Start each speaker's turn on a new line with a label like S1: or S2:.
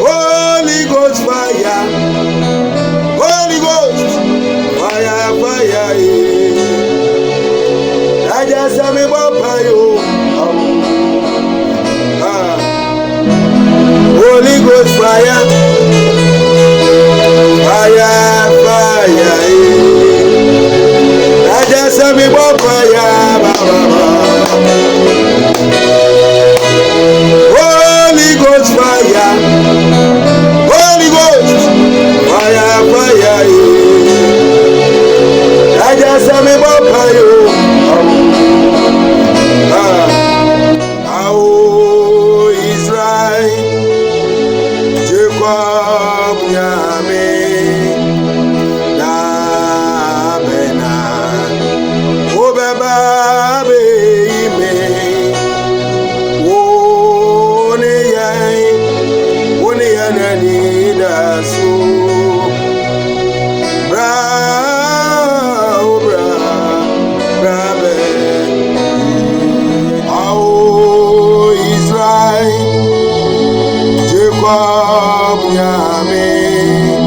S1: Holy Ghost fire, Holy Ghost fire, fire. I just am a fire. Holy Ghost fire, fire, fire. I just am a fire. Holy Ghost fire, Holy Ghost fire, fire. I just am a fire. Oh, Israel, Jacob, Yahweh, na bena, obeba be one yanani dasu, bra, bra, bra be. Oh, Israel, Jacob, Yahweh.